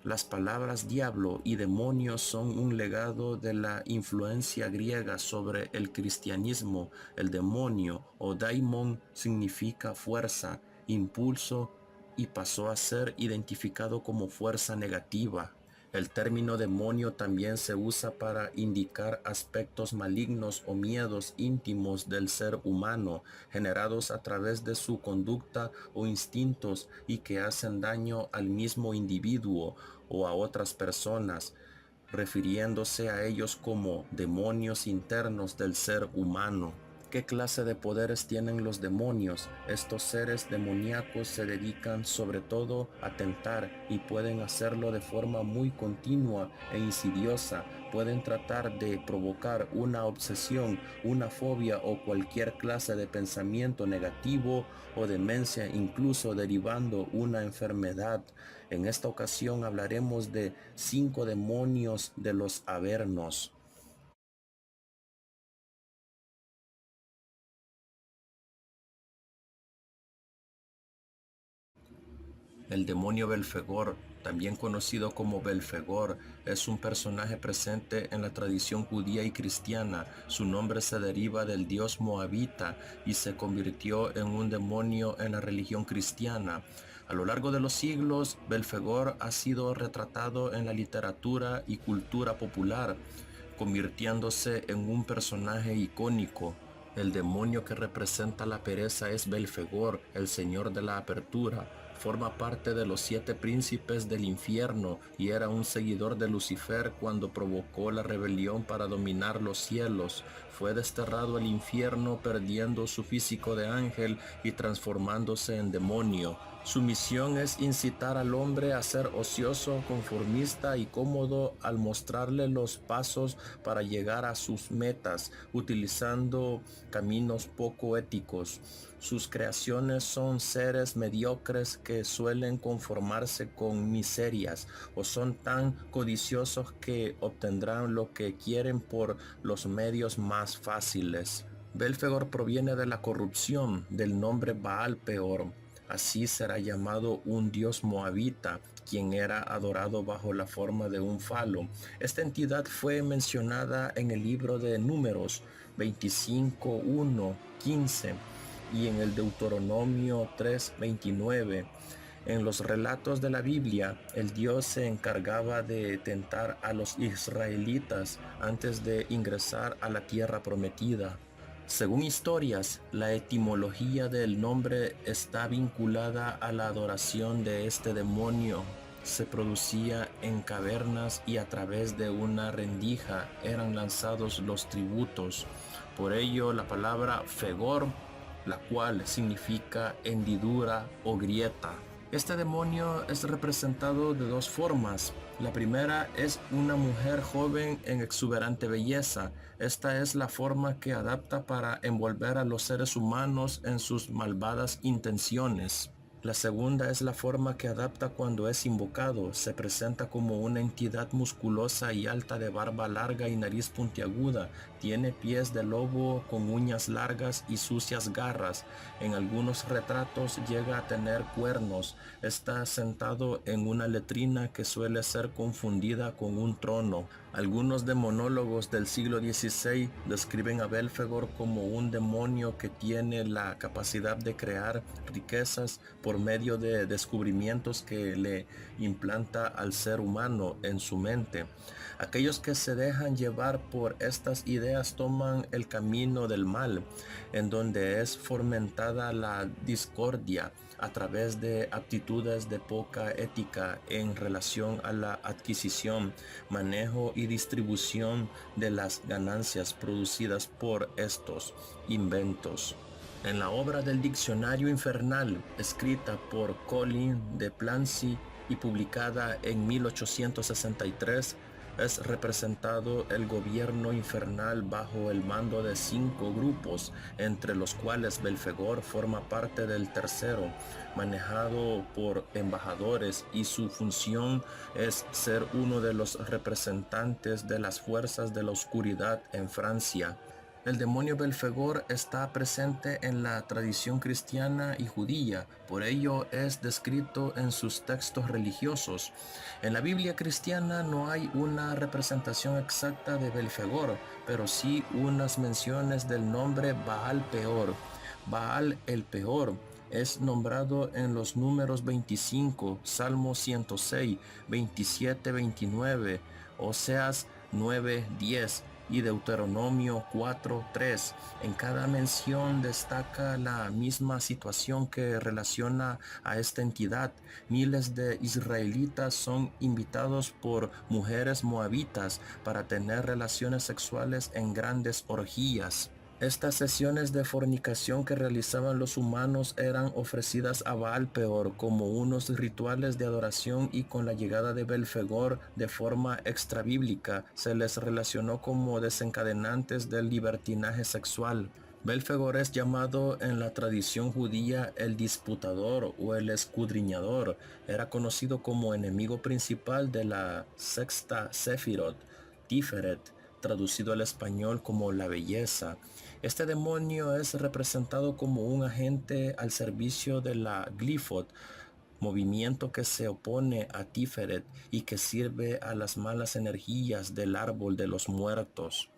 Las palabras diablo y demonio son un legado de la influencia griega sobre el cristianismo. El demonio o daimon significa fuerza, impulso y pasó a ser identificado como fuerza negativa. El término demonio también se usa para indicar aspectos malignos o miedos íntimos del ser humano, generados a través de su conducta o instintos y que hacen daño al mismo individuo o a otras personas, refiriéndose a ellos como demonios internos del ser humano. ¿Qué clase de poderes tienen los demonios? Estos seres demoníacos se dedican sobre todo a tentar y pueden hacerlo de forma muy continua e insidiosa. Pueden tratar de provocar una obsesión, una fobia o cualquier clase de pensamiento negativo o demencia, incluso derivando una enfermedad. En esta ocasión hablaremos de 5 demonios de los Avernos. El demonio Belfegor, también conocido como Belfegor, es un personaje presente en la tradición judía y cristiana. Su nombre se deriva del dios moabita y se convirtió en un demonio en la religión cristiana. A lo largo de los siglos, Belfegor ha sido retratado en la literatura y cultura popular, convirtiéndose en un personaje icónico. El demonio que representa la pereza es Belfegor, el señor de la apertura. Forma parte de los 7 príncipes del infierno y era un seguidor de Lucifer cuando provocó la rebelión para dominar los cielos. Fue desterrado al infierno perdiendo su físico de ángel y transformándose en demonio. Su misión es incitar al hombre a ser ocioso, conformista y cómodo al mostrarle los pasos para llegar a sus metas, utilizando caminos poco éticos. Sus creaciones son seres mediocres que suelen conformarse con miserias o son tan codiciosos que obtendrán lo que quieren por los medios más fáciles. Belfegor proviene de la corrupción del nombre Baal Peor. Así será llamado un dios moabita, quien era adorado bajo la forma de un falo. Esta entidad fue mencionada en el libro de Números 25, 1, 15 y en el Deuteronomio 3, 29. En los relatos de la Biblia, el Dios se encargaba de tentar a los israelitas antes de ingresar a la tierra prometida. Según historias, la etimología del nombre está vinculada a la adoración de este demonio. Se producía en cavernas y a través de una rendija eran lanzados los tributos. Por ello, la palabra Fegor, la cual significa hendidura o grieta. Este demonio es representado de 2 formas. La primera es una mujer joven en exuberante belleza. Esta es la forma que adapta para envolver a los seres humanos en sus malvadas intenciones. La segunda es la forma que adapta cuando es invocado. Se presenta como una entidad musculosa y alta de barba larga y nariz puntiaguda. Tiene pies de lobo con uñas largas y sucias garras. En algunos retratos llega a tener cuernos. Está sentado en una letrina que suele ser confundida con un trono. Algunos demonólogos del siglo XVI describen a Belfegor como un demonio que tiene la capacidad de crear riquezas por medio de descubrimientos que le implanta al ser humano en su mente. Aquellos que se dejan llevar por estas ideas toman el camino del mal, en donde es fomentada la discordia a través de aptitudes de poca ética en relación a la adquisición, manejo y distribución de las ganancias producidas por estos inventos. En la obra del Diccionario Infernal, escrita por Colin de Plancy y publicada en 1863, es representado el gobierno infernal bajo el mando de 5 grupos, entre los cuales Belfegor forma parte del tercero, manejado por embajadores, y su función es ser uno de los representantes de las fuerzas de la oscuridad en Francia. El demonio Belfegor está presente en la tradición cristiana y judía, por ello es descrito en sus textos religiosos. En la Biblia cristiana no hay una representación exacta de Belfegor, pero sí unas menciones del nombre Baal Peor. Baal el Peor es nombrado en los números 25, Salmo 106, 27, 29, Oseas 9, 10 y Deuteronomio 4:3. En cada mención destaca la misma situación que relaciona a esta entidad. Miles de israelitas son invitados por mujeres moabitas para tener relaciones sexuales en grandes orgías. Estas sesiones de fornicación que realizaban los humanos eran ofrecidas a Baal Peor como unos rituales de adoración, y con la llegada de Belfegor de forma extrabíblica se les relacionó como desencadenantes del libertinaje sexual. Belfegor es llamado en la tradición judía el disputador o el escudriñador. Era conocido como enemigo principal de la sexta Sefirot, Tiferet, traducido al español como la belleza. Este demonio es representado como un agente al servicio de la Glifot, movimiento que se opone a Tiferet y que sirve a las malas energías del árbol de los muertos.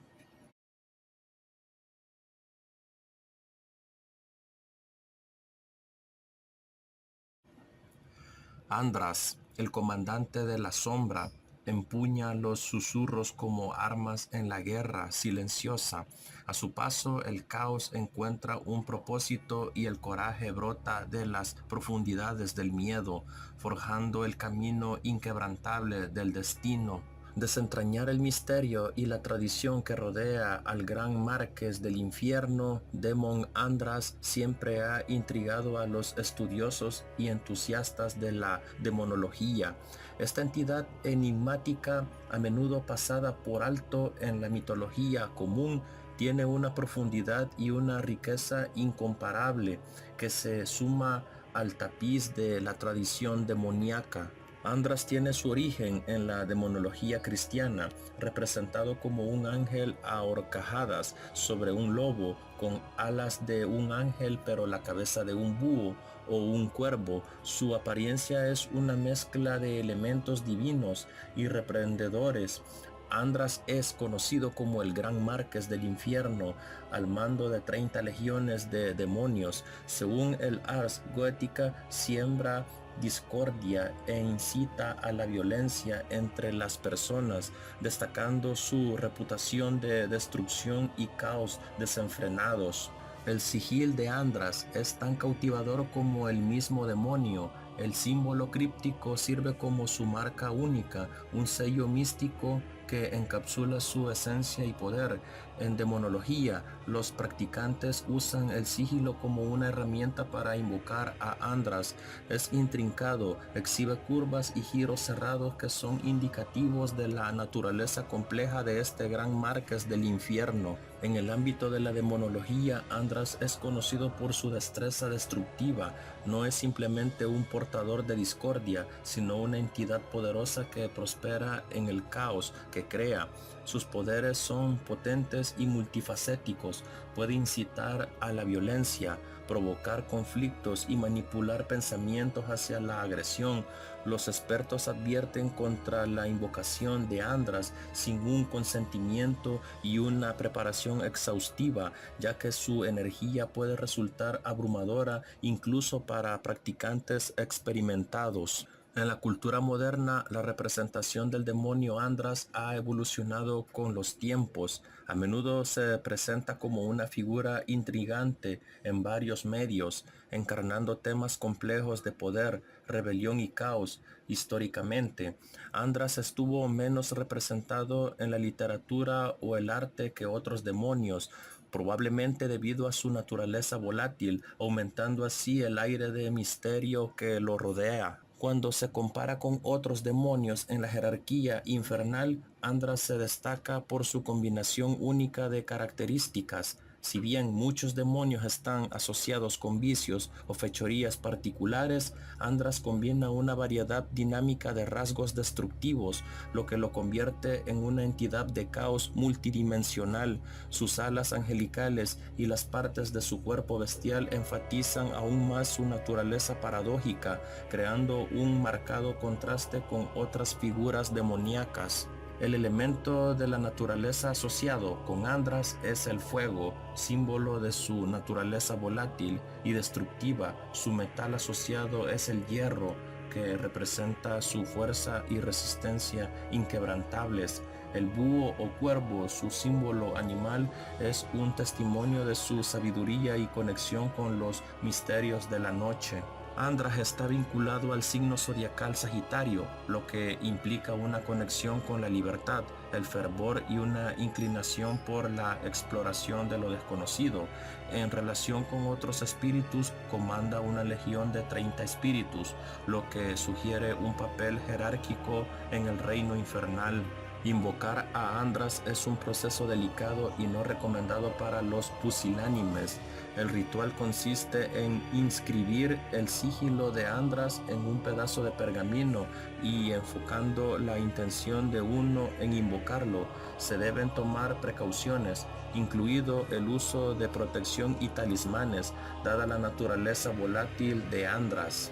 Andras, el comandante de la sombra, empuña los susurros como armas en la guerra silenciosa. A su paso, el caos encuentra un propósito y el coraje brota de las profundidades del miedo, forjando el camino inquebrantable del destino. Desentrañar el misterio y la tradición que rodea al gran marqués del infierno, Demon Andras, siempre ha intrigado a los estudiosos y entusiastas de la demonología. Esta entidad enigmática, a menudo pasada por alto en la mitología común, tiene una profundidad y una riqueza incomparable que se suma al tapiz de la tradición demoníaca. Andras tiene su origen en la demonología cristiana, representado como un ángel a horcajadas sobre un lobo, con alas de un ángel pero la cabeza de un búho o un cuervo. Su apariencia es una mezcla de elementos divinos y reprendedores. Andras es conocido como el Gran Marqués del Infierno, al mando de 30 legiones de demonios. Según el Ars Goetica, siembra discordia e incita a la violencia entre las personas, destacando su reputación de destrucción y caos desenfrenados. El sigil de Andras es tan cautivador como el mismo demonio. El símbolo críptico sirve como su marca única, un sello místico que encapsula su esencia y poder. En demonología, los practicantes usan el sigilo como una herramienta para invocar a Andras. Es intrincado, exhibe curvas y giros cerrados que son indicativos de la naturaleza compleja de este gran marqués del infierno. En el ámbito de la demonología, Andras es conocido por su destreza destructiva. No es simplemente un portador de discordia, sino una entidad poderosa que prospera en el caos que crea. Sus poderes son potentes y multifacéticos. Puede incitar a la violencia, provocar conflictos y manipular pensamientos hacia la agresión. Los expertos advierten contra la invocación de Andras sin un consentimiento y una preparación exhaustiva, ya que su energía puede resultar abrumadora incluso para practicantes experimentados. En la cultura moderna, la representación del demonio Andras ha evolucionado con los tiempos. A menudo se presenta como una figura intrigante en varios medios, encarnando temas complejos de poder, rebelión y caos. Históricamente, Andras estuvo menos representado en la literatura o el arte que otros demonios, probablemente debido a su naturaleza volátil, aumentando así el aire de misterio que lo rodea. Cuando se compara con otros demonios en la jerarquía infernal, Andras se destaca por su combinación única de características: Si bien muchos demonios están asociados con vicios o fechorías particulares, Andras combina una variedad dinámica de rasgos destructivos, lo que lo convierte en una entidad de caos multidimensional. Sus alas angelicales y las partes de su cuerpo bestial enfatizan aún más su naturaleza paradójica, creando un marcado contraste con otras figuras demoníacas. El elemento de la naturaleza asociado con Andras es el fuego, símbolo de su naturaleza volátil y destructiva. Su metal asociado es el hierro, que representa su fuerza y resistencia inquebrantables. El búho o cuervo, su símbolo animal, es un testimonio de su sabiduría y conexión con los misterios de la noche. Andras está vinculado al signo zodiacal Sagitario, lo que implica una conexión con la libertad, el fervor y una inclinación por la exploración de lo desconocido. En relación con otros espíritus, comanda una legión de 30 espíritus, lo que sugiere un papel jerárquico en el reino infernal. Invocar a Andras es un proceso delicado y no recomendado para los pusilánimes. El ritual consiste en inscribir el sigilo de Andras en un pedazo de pergamino y enfocando la intención de uno en invocarlo. Se deben tomar precauciones, incluido el uso de protección y talismanes, dada la naturaleza volátil de Andras.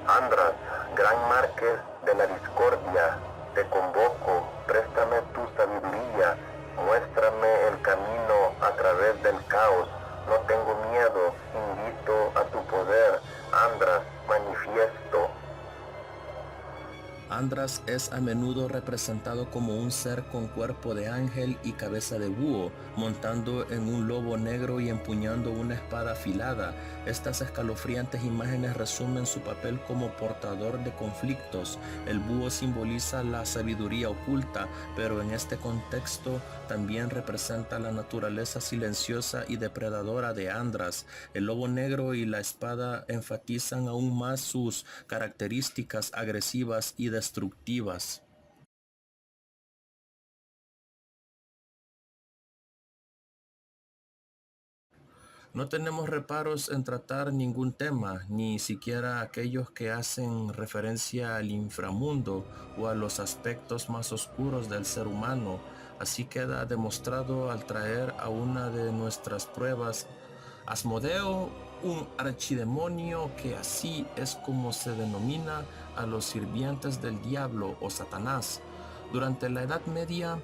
Andras, gran márquez de la discordia, te convoco, préstame tu sabiduría, muéstrame el camino a través del caos. No tengo miedo, invito a tu poder, Andras, manifiesto. Andras es a menudo representado como un ser con cuerpo de ángel y cabeza de búho, montando en un lobo negro y empuñando una espada afilada. Estas escalofriantes imágenes resumen su papel como portador de conflictos. El búho simboliza la sabiduría oculta, pero en este contexto también representa la naturaleza silenciosa y depredadora de Andras. El lobo negro y la espada enfatizan aún más sus características agresivas y destructivas. No tenemos reparos en tratar ningún tema, ni siquiera aquellos que hacen referencia al inframundo o a los aspectos más oscuros del ser humano. Así queda demostrado al traer a una de nuestras pruebas Asmodeo, un archidemonio que así es como se denomina a los sirvientes del diablo o Satanás. Durante la Edad Media,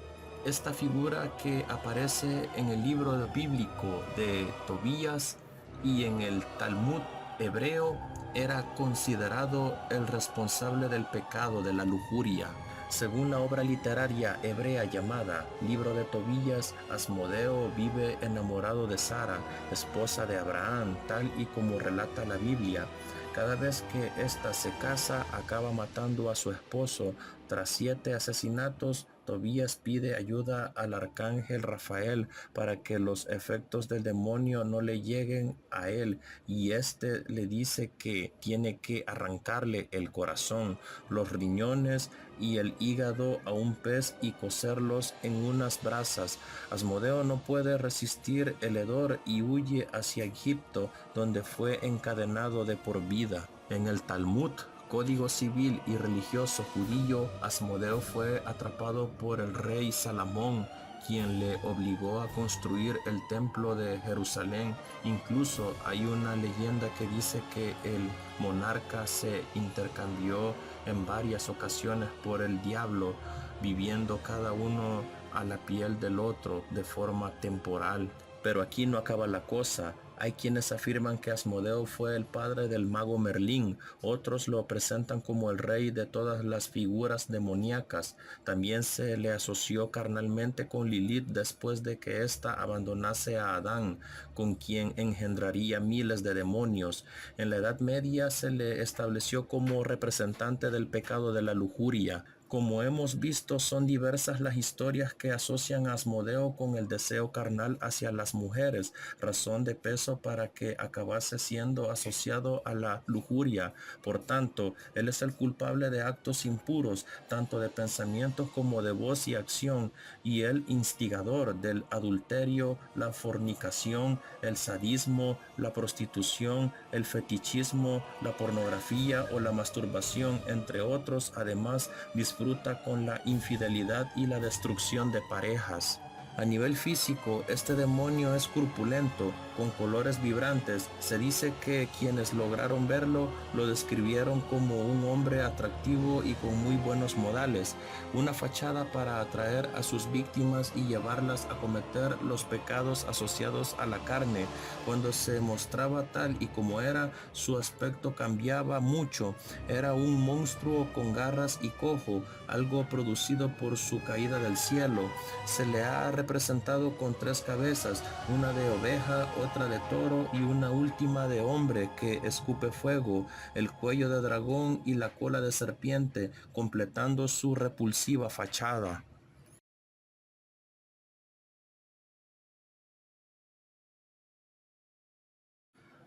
esta figura que aparece en el libro bíblico de Tobías y en el Talmud hebreo era considerado el responsable del pecado de la lujuria. Según la obra literaria hebrea llamada Libro de Tobías, Asmodeo vive enamorado de Sara, esposa de Abraham, tal y como relata la Biblia. Cada vez que ésta se casa, acaba matando a su esposo. Tras 7 asesinatos, Tobías pide ayuda al arcángel Rafael para que los efectos del demonio no le lleguen a él, y éste le dice que tiene que arrancarle el corazón, los riñones y el hígado a un pez y cocerlos en unas brasas. Asmodeo no puede resistir el hedor y huye hacia Egipto, donde fue encadenado de por vida. En el Talmud, código civil y religioso judío, Asmodeo fue atrapado por el rey Salomón, quien le obligó a construir el templo de Jerusalén. Incluso hay una leyenda que dice que el monarca se intercambió en varias ocasiones por el diablo, viviendo cada uno a la piel del otro de forma temporal. Pero aquí no acaba la cosa. Hay quienes afirman que Asmodeo fue el padre del mago Merlín, otros lo presentan como el rey de todas las figuras demoníacas. También se le asoció carnalmente con Lilith después de que ésta abandonase a Adán, con quien engendraría miles de demonios. En la Edad Media se le estableció como representante del pecado de la lujuria, Como hemos visto, son diversas las historias que asocian a Asmodeo con el deseo carnal hacia las mujeres, razón de peso para que acabase siendo asociado a la lujuria. Por tanto, él es el culpable de actos impuros, tanto de pensamientos como de voz y acción, y el instigador del adulterio, la fornicación, el sadismo, la prostitución, el fetichismo, la pornografía o la masturbación, entre otros. Además, disfruta con la infidelidad y la destrucción de parejas. A nivel físico, este demonio es corpulento, con colores vibrantes. Se dice que quienes lograron verlo lo describieron como un hombre atractivo y con muy buenos modales, una fachada para atraer a sus víctimas y llevarlas a cometer los pecados asociados a la carne. Cuando se mostraba tal y como era, su aspecto cambiaba mucho. Era un monstruo con garras y cojo, algo producido por su caída del cielo. Se le ha representado con 3 cabezas, una de oveja, otra de toro y una última de hombre que escupe fuego, el cuello de dragón y la cola de serpiente, completando su repulsiva fachada.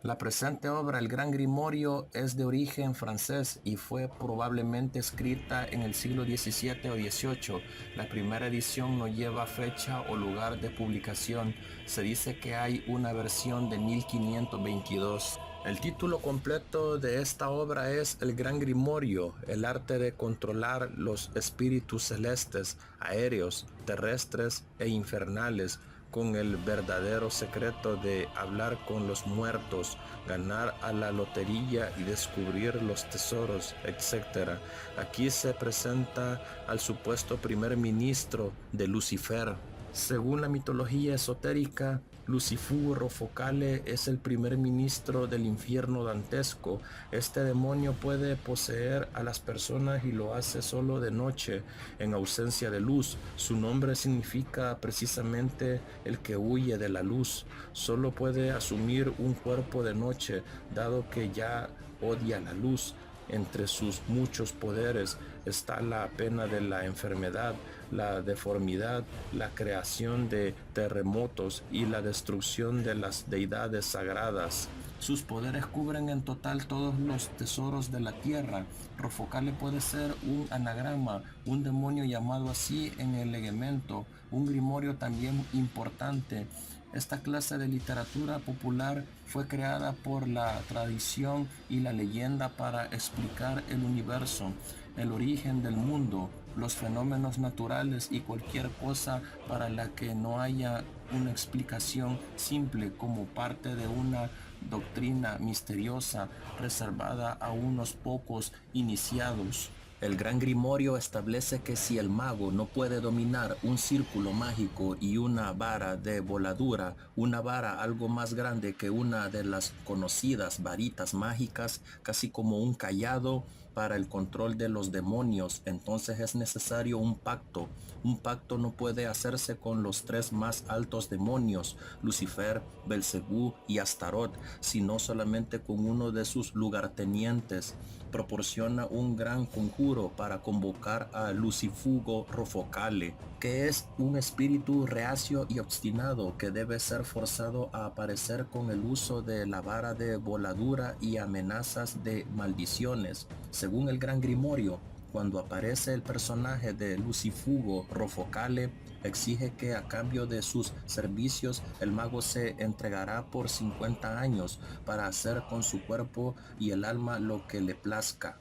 La presente obra, El Gran Grimorio, es de origen francés y fue probablemente escrita en el siglo XVII o XVIII. La primera edición no lleva fecha o lugar de publicación. Se dice que hay una versión de 1522. El título completo de esta obra es El Gran Grimorio, el arte de controlar los espíritus celestes, aéreos, terrestres e infernales, con el verdadero secreto de hablar con los muertos, ganar a la lotería y descubrir los tesoros, etc. Aquí se presenta al supuesto primer ministro de Lucifer. Según la mitología esotérica, Lucifugo Rofocale es el primer ministro del infierno dantesco. Este demonio puede poseer a las personas y lo hace solo de noche, en ausencia de luz. Su nombre significa precisamente el que huye de la luz. Solo puede asumir un cuerpo de noche, dado que ya odia la luz. Entre sus muchos poderes está la pena de la enfermedad, la deformidad, la creación de terremotos y la destrucción de las deidades sagradas. Sus poderes cubren en total todos los tesoros de la tierra. Rofocale puede ser un anagrama, un demonio llamado así en el elemento, un grimorio también importante. Esta clase de literatura popular fue creada por la tradición y la leyenda para explicar el universo, el origen del mundo, los fenómenos naturales y cualquier cosa para la que no haya una explicación simple, como parte de una doctrina misteriosa reservada a unos pocos iniciados. El Gran Grimorio establece que si el mago no puede dominar un círculo mágico y una vara de voladura, una vara algo más grande que una de las conocidas varitas mágicas, casi como un cayado para el control de los demonios, entonces es necesario un pacto. Un pacto no puede hacerse con los 3 más altos demonios, Lucifer, Belcebú y Astaroth, sino solamente con uno de sus lugartenientes. Proporciona un gran conjuro para convocar a Lucifugo Rofocale, que es un espíritu reacio y obstinado que debe ser forzado a aparecer con el uso de la vara de voladura y amenazas de maldiciones. Según el Gran Grimorio, cuando aparece el personaje de Lucifugo Rofocale, exige que a cambio de sus servicios el mago se entregará por 50 años para hacer con su cuerpo y el alma lo que le plazca.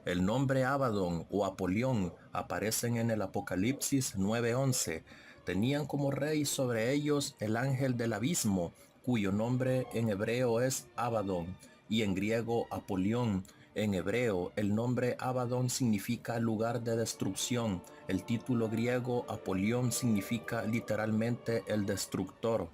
El nombre Abadón o Apolión aparecen en el Apocalipsis 9:11. Tenían como rey sobre ellos el ángel del abismo, cuyo nombre en hebreo es Abadón y en griego Apolión. En hebreo, el nombre Abadón significa lugar de destrucción. El título griego Apolión significa literalmente el destructor.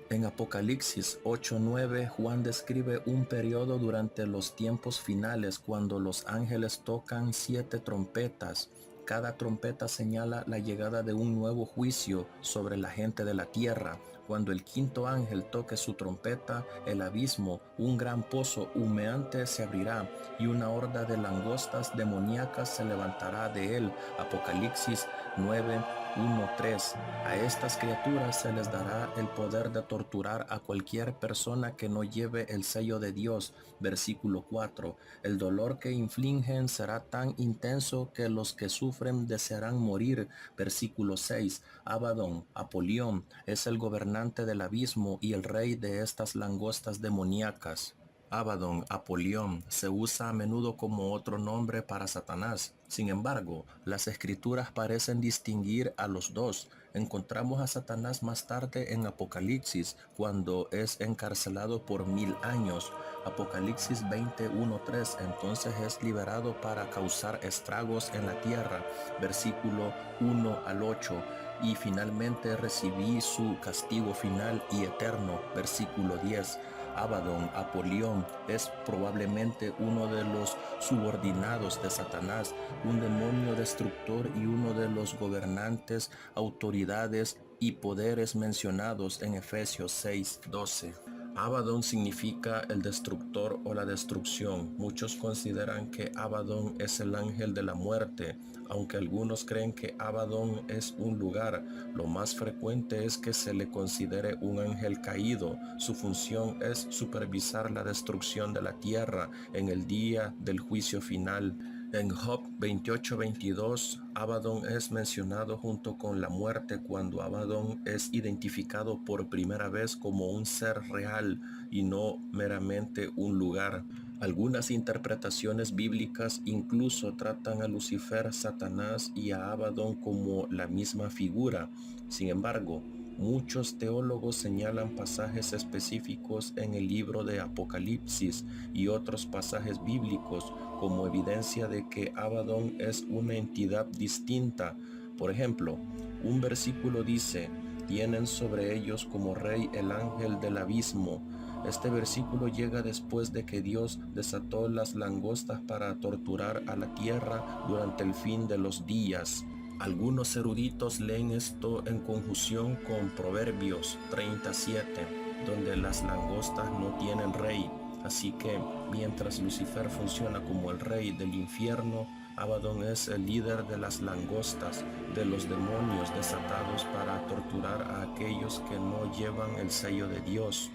En Apocalipsis 8:9, Juan describe un periodo durante los tiempos finales cuando los ángeles tocan 7 trompetas. Cada trompeta señala la llegada de un nuevo juicio sobre la gente de la tierra. Cuando el quinto ángel toque su trompeta, el abismo, un gran pozo humeante se abrirá y una horda de langostas demoníacas se levantará de él. Apocalipsis 9:1-3. A estas criaturas se les dará el poder de torturar a cualquier persona que no lleve el sello de Dios. Versículo 4. El dolor que infligen será tan intenso que los que sufren desearán morir. Versículo 6. Abadón, Apolión, es el gobernante del abismo y el rey de estas langostas demoníacas. Abadón, Apolión, se usa a menudo como otro nombre para Satanás. Sin embargo, las escrituras parecen distinguir a los dos. Encontramos a Satanás más tarde en Apocalipsis, cuando es encarcelado por 1000 años. Apocalipsis 20:1-3, entonces es liberado para causar estragos en la tierra. Versículo 1-8. Y finalmente recibí su castigo final y eterno. Versículo 10. Abadón, Apolión, es probablemente uno de los subordinados de Satanás, un demonio destructor y uno de los gobernantes, autoridades y poderes mencionados en Efesios 6:12. Abadón significa el destructor o la destrucción. Muchos consideran que Abadón es el ángel de la muerte, aunque algunos creen que Abadón es un lugar. Lo más frecuente es que se le considere un ángel caído. Su función es supervisar la destrucción de la tierra en el día del juicio final. En Job 28:22, Abadón es mencionado junto con la muerte cuando Abadón es identificado por primera vez como un ser real y no meramente un lugar. Algunas interpretaciones bíblicas incluso tratan a Lucifer, Satanás y a Abadón como la misma figura. Sin embargo, muchos teólogos señalan pasajes específicos en el libro de Apocalipsis y otros pasajes bíblicos como evidencia de que Abadón es una entidad distinta. Por ejemplo, un versículo dice: tienen sobre ellos como rey el ángel del abismo. Este versículo llega después de que Dios desató las langostas para torturar a la tierra durante el fin de los días. Algunos eruditos leen esto en conjunción con Proverbios 37, donde las langostas no tienen rey. Así que, mientras Lucifer funciona como el rey del infierno, Abadón es el líder de las langostas, de los demonios desatados para torturar a aquellos que no llevan el sello de Dios.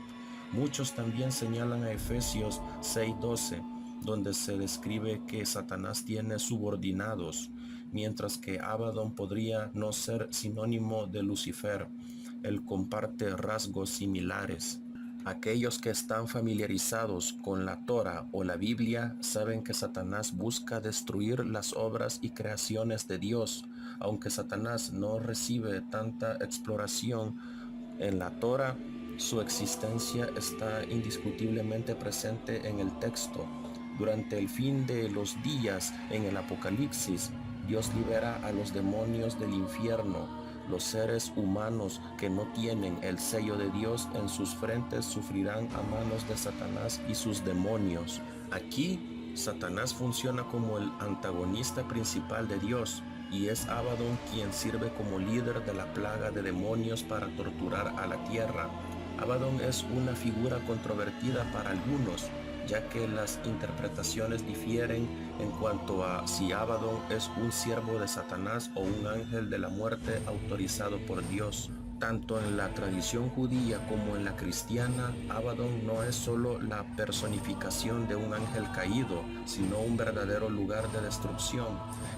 Muchos también señalan a Efesios 6:12, donde se describe que Satanás tiene subordinados, mientras que Abadón podría no ser sinónimo de Lucifer. Él comparte rasgos similares. Aquellos que están familiarizados con la Torá o la Biblia saben que Satanás busca destruir las obras y creaciones de Dios. Aunque Satanás no recibe tanta exploración en la Torá, su existencia está indiscutiblemente presente en el texto. Durante el fin de los días en el Apocalipsis, Dios libera a los demonios del infierno. Los seres humanos que no tienen el sello de Dios en sus frentes sufrirán a manos de Satanás y sus demonios. Aquí, Satanás funciona como el antagonista principal de Dios, y es Abadón quien sirve como líder de la plaga de demonios para torturar a la tierra. Abadón es una figura controvertida para algunos, ya que las interpretaciones difieren en cuanto a si Abadón es un siervo de Satanás o un ángel de la muerte autorizado por Dios. Tanto en la tradición judía como en la cristiana, Abadón no es solo la personificación de un ángel caído, sino un verdadero lugar de destrucción.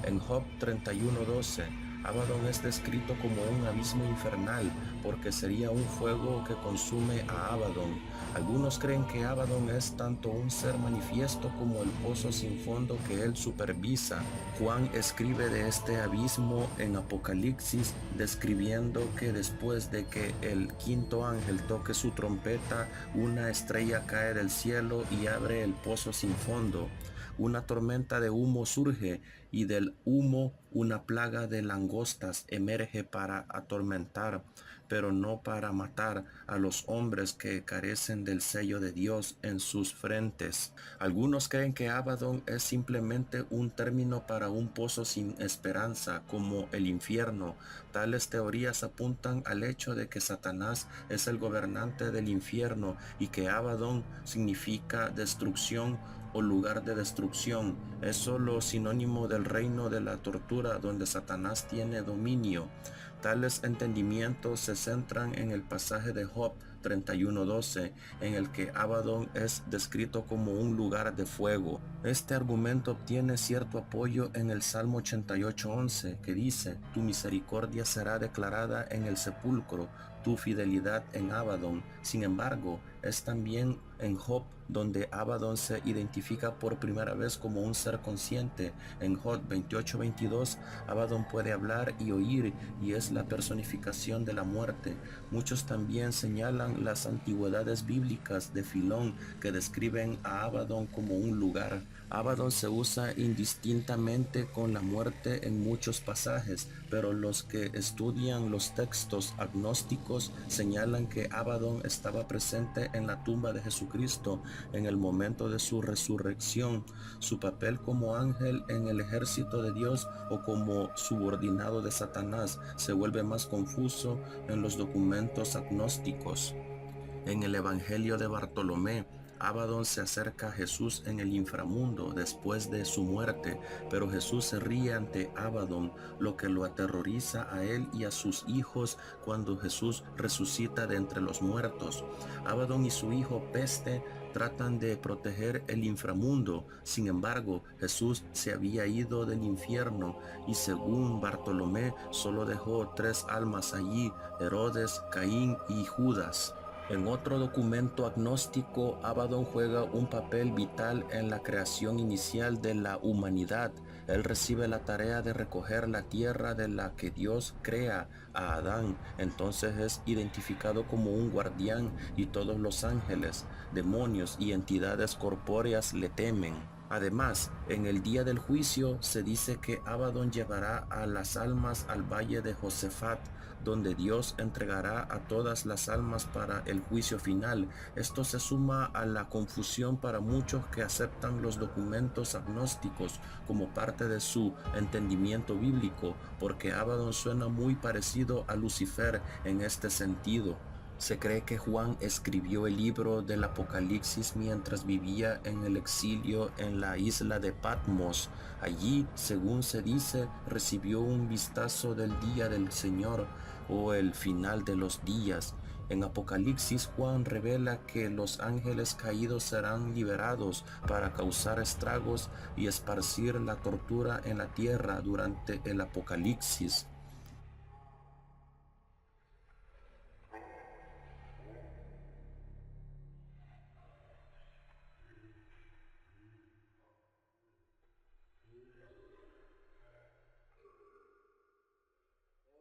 En Job 31:12, Abadón es descrito como un abismo infernal, porque sería un fuego que consume a Abadón. Algunos creen que Abadón es tanto un ser manifiesto como el pozo sin fondo que él supervisa. Juan escribe de este abismo en Apocalipsis, describiendo que después de que el quinto ángel toque su trompeta, una estrella cae del cielo y abre el pozo sin fondo. Una tormenta de humo surge y del humo una plaga de langostas emerge para atormentar, pero no para matar a los hombres que carecen del sello de Dios en sus frentes. Algunos creen que Abaddon es simplemente un término para un pozo sin esperanza, como el infierno. Tales teorías apuntan al hecho de que Satanás es el gobernante del infierno y que Abaddon significa destrucción o lugar de destrucción. Es solo sinónimo del reino de la tortura donde Satanás tiene dominio. Tales entendimientos se centran en el pasaje de Job 31:12, en el que Abaddon es descrito como un lugar de fuego. Este argumento obtiene cierto apoyo en el Salmo 88:11, que dice: Tu misericordia será declarada en el sepulcro, tu fidelidad en Abaddon. Sin embargo, es también en Job donde Abaddon se identifica por primera vez como un ser consciente. En Job 28:22, Abaddon puede hablar y oír y es la personificación de la muerte. Muchos también señalan las antigüedades bíblicas de Filón que describen a Abaddon como un lugar. Abaddon se usa indistintamente con la muerte en muchos pasajes, pero los que estudian los textos agnósticos señalan que Abaddon estaba presente en la tumba de Jesucristo en el momento de su resurrección. Su papel como ángel en el ejército de Dios o como subordinado de Satanás se vuelve más confuso en los documentos agnósticos. En el Evangelio de Bartolomé, Abaddon se acerca a Jesús en el inframundo después de su muerte, pero Jesús se ríe ante Abaddon, lo que lo aterroriza a él y a sus hijos cuando Jesús resucita de entre los muertos. Abaddon y su hijo Peste tratan de proteger el inframundo. Sin embargo, Jesús se había ido del infierno y según Bartolomé solo dejó 3 almas allí: Herodes, Caín y Judas. En otro documento agnóstico, Abaddon juega un papel vital en la creación inicial de la humanidad. Él recibe la tarea de recoger la tierra de la que Dios crea a Adán. Entonces es identificado como un guardián y todos los ángeles, demonios y entidades corpóreas le temen. Además, en el día del juicio se dice que Abaddon llevará a las almas al valle de Josafat, donde Dios entregará a todas las almas para el juicio final. Esto se suma a la confusión para muchos que aceptan los documentos agnósticos como parte de su entendimiento bíblico, porque Abaddon suena muy parecido a Lucifer en este sentido. Se cree que Juan escribió el libro del Apocalipsis mientras vivía en el exilio en la isla de Patmos. Allí, según se dice, recibió un vistazo del día del Señor o el final de los días. En Apocalipsis, Juan revela que los ángeles caídos serán liberados para causar estragos y esparcir la tortura en la tierra durante el Apocalipsis.